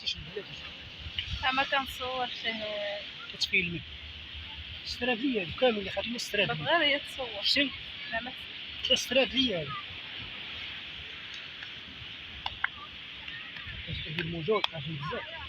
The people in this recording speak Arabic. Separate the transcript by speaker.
Speaker 1: بلاتيش بلاتيش
Speaker 2: ما كنصور فيه.
Speaker 1: كتفيلمي استراب ليا هادو كامل اللي خاطرني استراب
Speaker 2: بغا غير هي تصور.
Speaker 1: شتي
Speaker 2: لا ما
Speaker 1: استراب ليا هادو كتبي الموجود عشان بزاف